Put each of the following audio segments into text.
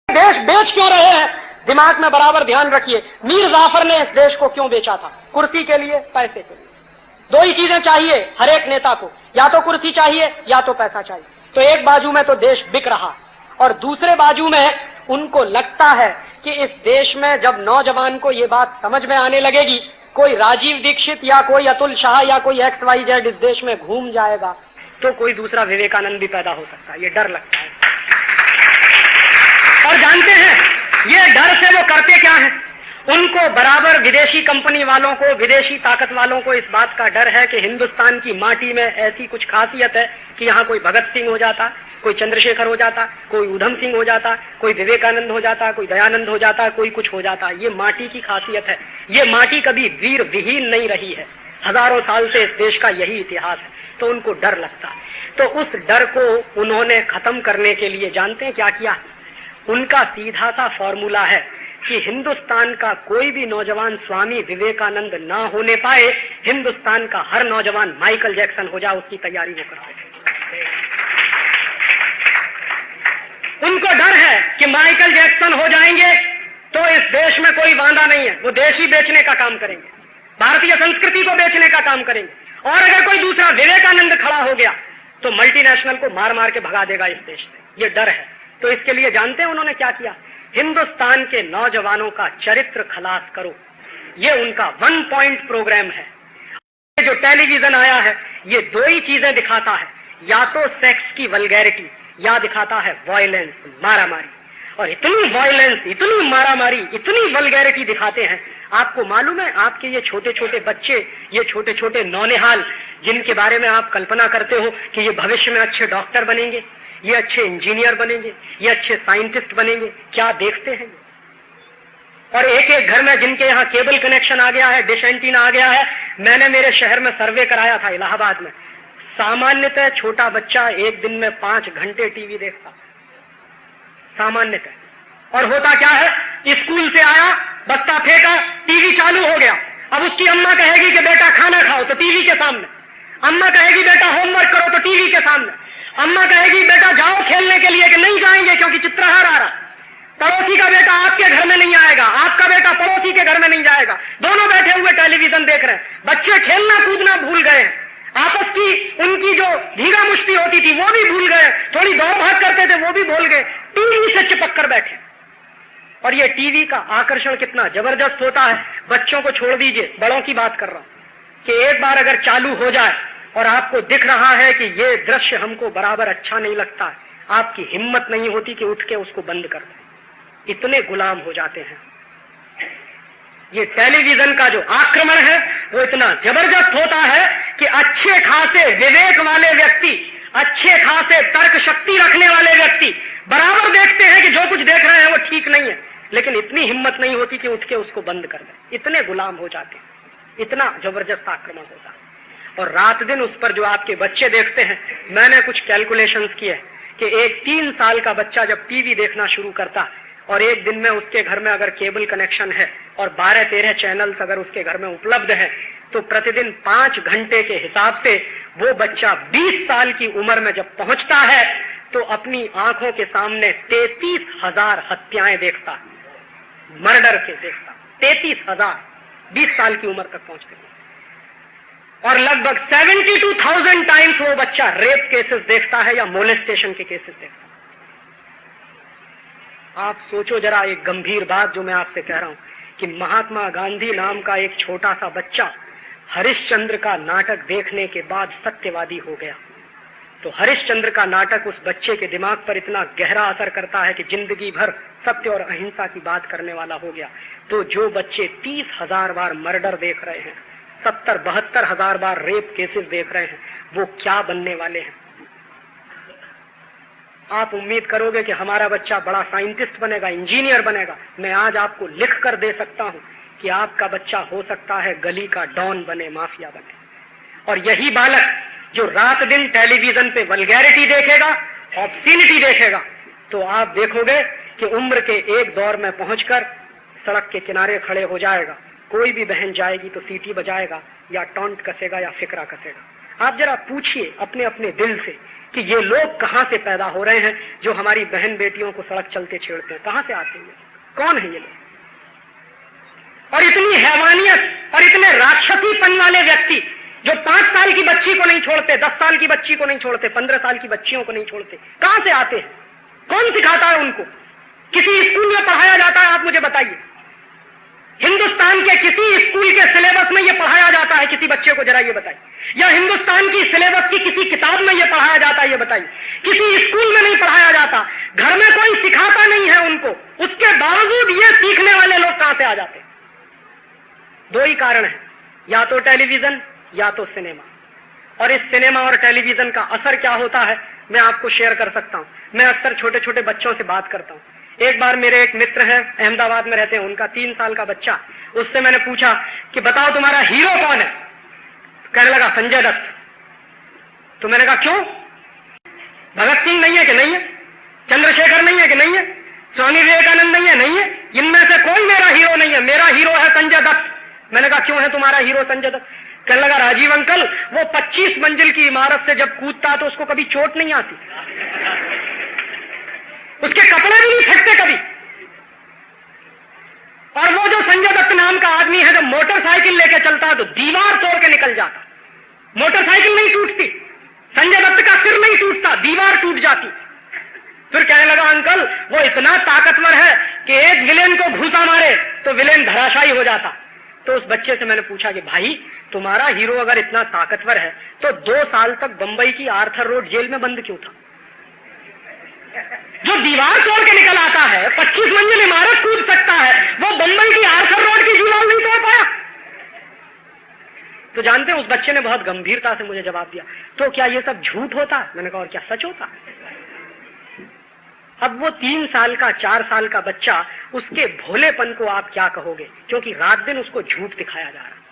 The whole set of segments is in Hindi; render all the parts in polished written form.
देश बेच क्यों रहे हैं, दिमाग में बराबर ध्यान रखिए। मीर जाफर ने इस देश को क्यों बेचा था? कुर्सी के लिए, पैसे के लिए। दो ही चीजें चाहिए हर एक नेता को, या तो कुर्सी चाहिए या तो पैसा चाहिए। तो एक बाजू में तो देश बिक रहा और दूसरे बाजू में उनको लगता है कि इस देश में जब नौजवान को ये बात समझ में आने लगेगी, कोई राजीव दीक्षित या कोई अतुल शाह या कोई XYZ इस देश में घूम जाएगा, तो कोई दूसरा विवेकानंद भी पैदा हो सकता है। ये डर लगता है। और जानते हैं ये डर से वो करते क्या है? उनको बराबर विदेशी कंपनी वालों को, विदेशी ताकत वालों को इस बात का डर है कि हिंदुस्तान की माटी में ऐसी कुछ खासियत है कि यहां कोई भगत सिंह हो जाता, कोई चंद्रशेखर हो जाता, कोई उधम सिंह हो जाता, कोई विवेकानंद हो जाता, कोई दयानंद हो जाता, कोई कुछ हो जाता। ये माटी की खासियत है। ये माटी कभी वीर विहीन नहीं रही है। हजारों साल से इस देश का यही इतिहास है। तो उनको डर लगता है। तो उस डर को उन्होंने खत्म करने के लिए जानते हैं क्या किया? उनका सीधा सा फॉर्मूला है कि हिंदुस्तान का कोई भी नौजवान स्वामी विवेकानंद ना होने पाए, हिंदुस्तान का हर नौजवान माइकल जैक्सन हो जाए, उसकी तैयारी वो करते थे। उनको डर है कि माइकल जैक्सन हो जाएंगे तो इस देश में कोई वांदा नहीं है, वो देश ही बेचने का काम करेंगे, भारतीय संस्कृति को बेचने का काम करेंगे। और अगर कोई दूसरा विवेकानंद खड़ा हो गया तो मल्टीनेशनल को मार मार के भगा देगा इस देश से। ये डर है। तो इसके लिए जानते हैं उन्होंने क्या किया? हिंदुस्तान के नौजवानों का चरित्र खलास करो, ये उनका 1 पॉइंट प्रोग्राम है। ये जो टेलीविजन आया है ये दो ही चीजें दिखाता है, या तो सेक्स की वल्गैरिटी या दिखाता है वायलेंस, मारामारी। और इतनी वायलेंस, इतनी मारामारी, इतनी वल्गैरिटी दिखाते हैं। आपको मालूम है आपके ये छोटे छोटे बच्चे, ये छोटे छोटे नौनिहाल जिनके बारे में आप कल्पना करते हो कि ये भविष्य में अच्छे डॉक्टर बनेंगे, ये अच्छे इंजीनियर बनेंगे, ये अच्छे साइंटिस्ट बनेंगे, क्या देखते हैं? और एक एक घर में जिनके यहाँ केबल कनेक्शन आ गया है, डिश एंटीना आ गया है। मैंने मेरे शहर में सर्वे कराया था इलाहाबाद में, सामान्यतः छोटा बच्चा एक दिन में 5 घंटे टीवी देखता, सामान्यतः। और होता क्या है? स्कूल से आया, बस्ता फेंका, टीवी चालू हो गया। अब उसकी अम्मा कहेगी कि बेटा खाना खाओ तो टीवी के सामने, अम्मा कहेगी बेटा होमवर्क करो तो टीवी के सामने, अम्मा कहेगी बेटा जाओ खेलने के लिए कि नहीं जाएंगे क्योंकि चित्रहार आ रहा। पड़ोसी का बेटा आपके घर में नहीं आएगा, आपका बेटा पड़ोसी के घर में नहीं जाएगा। दोनों बैठे हुए टेलीविजन देख रहे हैं। बच्चे खेलना कूदना भूल गए हैं, आपस की उनकी जो धीरा मुश्ती होती थी वो भी भूल गए, थोड़ी दौड़ भाग करते थे वो भी भूल गए, टीवी से चिपक कर बैठे। और ये टीवी का आकर्षण कितना जबरदस्त होता है। बच्चों को छोड़ दीजिए, बड़ों की बात कर रहा हूं कि एक बार अगर चालू हो जाए और आपको दिख रहा है कि ये दृश्य हमको बराबर अच्छा नहीं लगता है, आपकी हिम्मत नहीं होती कि उठ के उसको बंद कर दें। इतने गुलाम हो जाते हैं। ये टेलीविजन का जो आक्रमण है वो इतना जबरदस्त होता है कि अच्छे खासे विवेक वाले व्यक्ति, अच्छे खासे तर्क शक्ति रखने वाले व्यक्ति बराबर देखते हैं कि जो कुछ देख रहे हैं वो ठीक नहीं है, लेकिन इतनी हिम्मत नहीं होती कि उठ के उसको बंद कर दें। इतने गुलाम हो जाते हैं। इतना जबरदस्त आक्रमण होता है। और रात दिन उस पर जो आपके बच्चे देखते हैं, मैंने कुछ कैलकुलेशंस किए कि एक 3 साल का बच्चा जब टीवी देखना शुरू करता और एक दिन में उसके घर में अगर केबल कनेक्शन है और 12-13 चैनल्स अगर उसके घर में उपलब्ध है, तो प्रतिदिन 5 घंटे के हिसाब से वो बच्चा 20 साल की उम्र में जब पहुंचता है तो अपनी आंखों के सामने 33,000 हत्याएं देखता, मर्डर के देखता। 33,000 20 साल की उम्र तक पहुंचते हैं। और लगभग 72,000 टाइम्स वो बच्चा रेप केसेस देखता है या मोलेस्टेशन के केसेस देखता है। आप सोचो जरा एक गंभीर बात जो मैं आपसे कह रहा हूं कि महात्मा गांधी नाम का एक छोटा सा बच्चा हरिश्चंद्र का नाटक देखने के बाद सत्यवादी हो गया। तो हरिश्चंद्र का नाटक उस बच्चे के दिमाग पर इतना गहरा असर करता है कि जिंदगी भर सत्य और अहिंसा की बात करने वाला हो गया। तो जो बच्चे 30,000 बार मर्डर देख रहे हैं, 70-72,000 बार रेप केसेस देख रहे हैं, वो क्या बनने वाले हैं? आप उम्मीद करोगे कि हमारा बच्चा बड़ा साइंटिस्ट बनेगा, इंजीनियर बनेगा। मैं आज आपको लिख कर दे सकता हूं कि आपका बच्चा हो सकता है गली का डॉन बने, माफिया बने। और यही बालक जो रात दिन टेलीविजन पे वल्गैरिटी देखेगा, ऑब्स्सीनिटी देखेगा, तो आप देखोगे कि उम्र के एक दौर में पहुंचकर सड़क के किनारे खड़े हो जाएगा। कोई भी बहन जाएगी तो सीटी बजाएगा या टॉन्ट कसेगा या फिकरा कसेगा। आप जरा पूछिए अपने अपने दिल से कि ये लोग कहां से पैदा हो रहे हैं जो हमारी बहन बेटियों को सड़क चलते छेड़ते हैं, कहां से आते हैं, कौन है ये लोग? और इतनी हैवानियत और इतने राक्षसीपन वाले व्यक्ति जो 5 साल की बच्ची को नहीं छोड़ते, 10 साल की बच्ची को नहीं छोड़ते, 15 साल की बच्चियों को नहीं छोड़ते, कहां से आते हैं? कौन सिखाता है उनको? किसी स्कूल में पढ़ाया जाता है? आप मुझे बताइए, हिंदुस्तान के किसी स्कूल के सिलेबस में यह पढ़ाया जाता है? किसी बच्चे को जरा ये बताइए, या हिंदुस्तान की सिलेबस की किसी किताब में यह पढ़ाया जाता है? ये बताइए। किसी स्कूल में नहीं पढ़ाया जाता, घर में कोई सिखाता नहीं है उनको, उसके बावजूद ये सीखने वाले लोग कहां से आ जाते हैं? 2 ही कारण है, या तो टेलीविजन या तो सिनेमा। और इस सिनेमा और टेलीविजन का असर क्या होता है मैं आपको शेयर कर सकता हूं। मैं अक्सर छोटे छोटे बच्चों से बात करता हूं। एक बार मेरे एक मित्र हैं, अहमदाबाद में रहते हैं, उनका 3 साल का बच्चा, उससे मैंने पूछा कि बताओ तुम्हारा हीरो कौन है? कहने लगा संजय दत्त। तो मैंने कहा क्यों? भगत सिंह नहीं है कि नहीं है? चंद्रशेखर नहीं है कि नहीं है? स्वामी विवेकानंद नहीं है? नहीं है। इनमें से कोई मेरा हीरो नहीं है, मेरा हीरो है संजय दत्त। मैंने कहा क्यों है तुम्हारा हीरो संजय दत्त? कहने लगा राजीव अंकल, वो 25 मंजिल की इमारत से जब कूदता तो उसको कभी चोट नहीं आती, उसके कपड़े भी नहीं फटते कभी। और वो जो संजय दत्त नाम का आदमी है, जब मोटरसाइकिल लेके चलता है तो दीवार तोड़ के निकल जाता। मोटरसाइकिल नहीं टूटती, संजय दत्त का सिर नहीं टूटता, दीवार टूट जाती। फिर कहने लगा अंकल, वो इतना ताकतवर है कि एक विलेन को घूसा मारे तो विलेन धराशायी हो जाता। तो उस बच्चे से मैंने पूछा कि भाई तुम्हारा हीरो अगर इतना ताकतवर है तो 2 साल तक बंबई की आर्थर रोड जेल में बंद क्यों था? जो दीवार तोड़ के निकल आता है, 25 मंजिल इमारत कूद सकता है, वो बंबई की आर्थर रोड की दीवार नहीं तोड़ पाया। तो जानते हैं उस बच्चे ने बहुत गंभीरता से मुझे जवाब दिया, तो क्या ये सब झूठ होता है? मैंने कहा और क्या सच होता है? अब वो 3 साल का 4 साल का बच्चा, उसके भोलेपन को आप क्या कहोगे? क्योंकि रात दिन उसको झूठ दिखाया जा रहा है,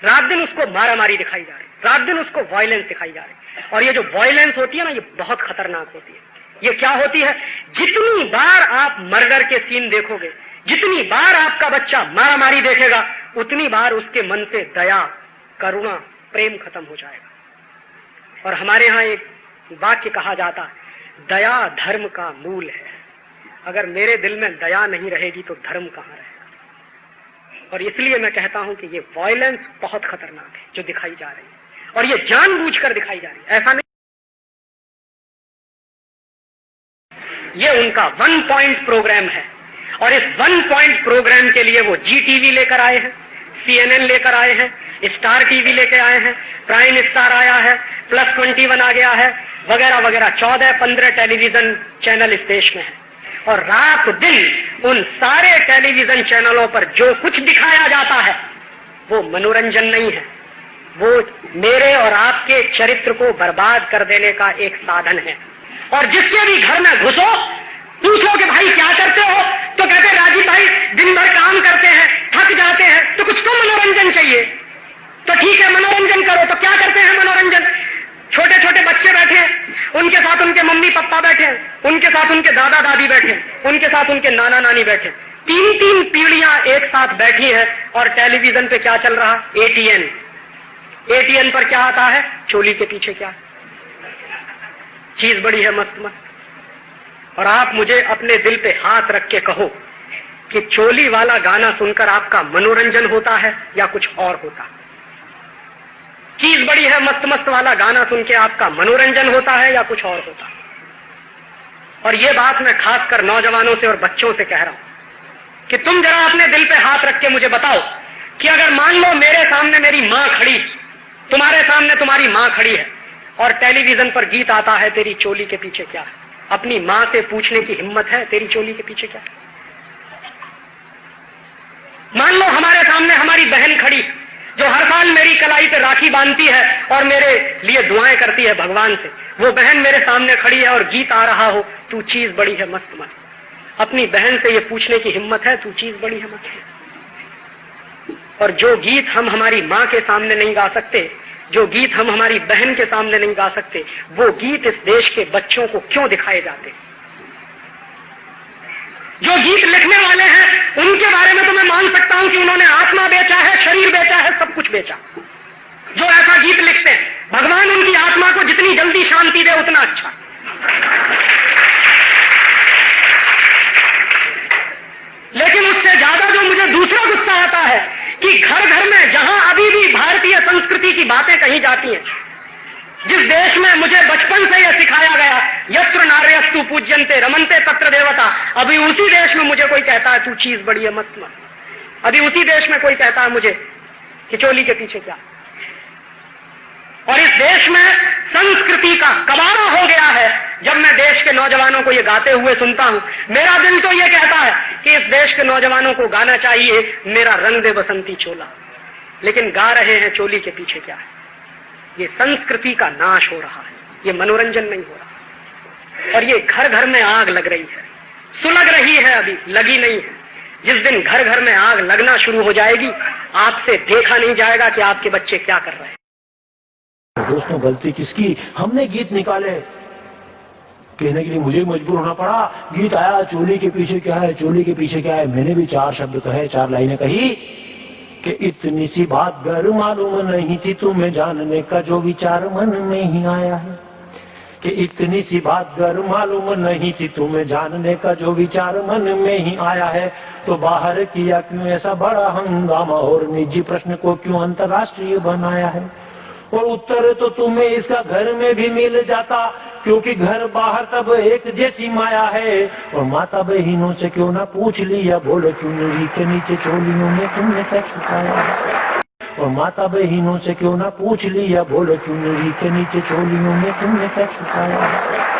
रात दिन उसको मारामारी दिखाई जा रही, रात दिन उसको वायलेंस दिखाई जा रही। और ये जो वायलेंस होती है ना, ये बहुत खतरनाक होती है। ये क्या होती है? जितनी बार आप मर्डर के सीन देखोगे, जितनी बार आपका बच्चा मारामारी देखेगा, उतनी बार उसके मन से दया, करुणा, प्रेम खत्म हो जाएगा। और हमारे यहां एक वाक्य कहा जाता है, दया धर्म का मूल है। अगर मेरे दिल में दया नहीं रहेगी तो धर्म कहां रहेगा? और इसलिए मैं कहता हूं कि ये वायलेंस बहुत खतरनाक है जो दिखाई जा रही है, और ये जानबूझकर दिखाई जा रही है, ऐसा नहीं। ये उनका 1 पॉइंट प्रोग्राम है, और इस 1 पॉइंट प्रोग्राम के लिए वो जी टीवी लेकर आए हैं, CNN लेकर आए हैं, स्टार टीवी लेकर आए हैं, प्राइम स्टार आया है, प्लस 21 आ गया है, वगैरह वगैरह 14-15 टेलीविजन चैनल इस देश में है। और रात दिन उन सारे टेलीविजन चैनलों पर जो कुछ दिखाया जाता है वो मनोरंजन नहीं है, वो मेरे और आपके चरित्र को बर्बाद कर देने का एक साधन है। और जिसके भी घर में घुसो, पूछो कि भाई क्या करते हो, तो कहते राजीव भाई दिन भर काम करते हैं, थक जाते हैं, तो कुछ तो मनोरंजन चाहिए। तो ठीक है मनोरंजन करो। तो क्या करते हैं मनोरंजन? छोटे छोटे बच्चे बैठे हैं, उनके साथ उनके मम्मी पापा बैठे हैं, उनके साथ उनके दादा दादी बैठे हैं, उनके साथ उनके नाना नानी बैठे, 3-3 पीढ़ियां एक साथ बैठी हैं। और टेलीविजन पे क्या चल रहा? ATN पर क्या आता है? चोली के पीछे क्या चीज बड़ी है मस्त मस्त। और आप मुझे अपने दिल पे हाथ रख के कहो कि चोली वाला गाना सुनकर आपका मनोरंजन होता है या कुछ और होता है? चीज बड़ी है मस्त मस्त वाला गाना सुन के आपका मनोरंजन होता है या कुछ और होता है? और ये बात मैं खासकर नौजवानों से और बच्चों से कह रहा हूं कि तुम जरा अपने दिल पे हाथ रख के मुझे बताओ कि अगर मान लो मेरे सामने मेरी मां खड़ी, तुम्हारे सामने तुम्हारी मां खड़ी है, और टेलीविजन पर गीत आता है तेरी चोली के पीछे क्या है, अपनी मां से पूछने की हिम्मत है तेरी चोली के पीछे क्या है? मान लो हमारे सामने हमारी बहन खड़ी जो हर साल मेरी कलाई पे राखी बांधती है और मेरे लिए दुआएं करती है भगवान से, वो बहन मेरे सामने खड़ी है और गीत आ रहा हो, तू चीज बड़ी है मस्त मस्त। अपनी बहन से ये पूछने की हिम्मत है, तू चीज बड़ी है मस्त। और जो गीत हम हमारी मां के सामने नहीं गा सकते, जो गीत हम हमारी बहन के सामने नहीं गा सकते, वो गीत इस देश के बच्चों को क्यों दिखाए जाते? जो गीत लिखने वाले हैं उनके बारे में तो मैं मान सकता हूं कि उन्होंने आत्मा बेचा है, शरीर बेचा है, सब कुछ बेचा। जो ऐसा गीत लिखते हैं भगवान उनकी आत्मा को जितनी जल्दी शांति दे उतना अच्छा। लेकिन उससे ज्यादा जो मुझे दूसरा गुस्सा आता है कि घर घर में जहां अभी भी भारतीय संस्कृति की बातें कही जाती हैं, जिस देश में मुझे बचपन से यह सिखाया गया यत्र नार्यस्तु पूज्यन्ते रमन्ते तत्र देवता, अभी उसी देश में मुझे कोई कहता है तू चीज बड़ी है मत मत। अभी उसी देश में कोई कहता है मुझे कि चोली के पीछे क्या। और इस देश में संस्कृति का कबाड़ा हो गया है। जब मैं देश के नौजवानों को ये गाते हुए सुनता हूं, मेरा दिल तो ये कहता है कि इस देश के नौजवानों को गाना चाहिए मेरा रंग दे बसंती चोला, लेकिन गा रहे हैं चोली के पीछे क्या है। ये संस्कृति का नाश हो रहा है, ये मनोरंजन नहीं हो रहा। और ये घर घर में आग लग रही है, सुलग रही है, अभी लगी नहीं है। जिस दिन घर घर में आग लगना शुरू हो जाएगी, आपसे देखा नहीं जाएगा कि आपके बच्चे क्या कर रहे हैं। दोस्तों, गलती किसकी? हमने गीत निकाले, कहने के लिए मुझे मजबूर होना पड़ा। गीत आया, चोली के पीछे क्या है, चोली के पीछे क्या है। मैंने भी 4 शब्द कहे, 4 लाइनें कही कि इतनी सी बात घर मालूम नहीं थी तुम्हें, जानने का जो विचार मन में ही आया है। कि इतनी सी बात घर मालूम नहीं थी तुम्हें, जानने का जो विचार मन में ही आया है। तो बाहर किया क्यों ऐसा बड़ा हंगामा, और निजी प्रश्न को क्यों अंतर्राष्ट्रीय बनाया है। और उत्तर तो तुम्हें इसका घर में भी मिल जाता, क्योंकि घर बाहर सब एक जैसी माया है। और माता बहनों से क्यों ना पूछ लिया, बोलो चुनरी के नीचे चोलियों में तुमने क्या छुपाया है। और माता बहनों से क्यों ना पूछ लिया, बोलो चुनरी के नीचे चोलियों में तुमने क्या छुपाया है।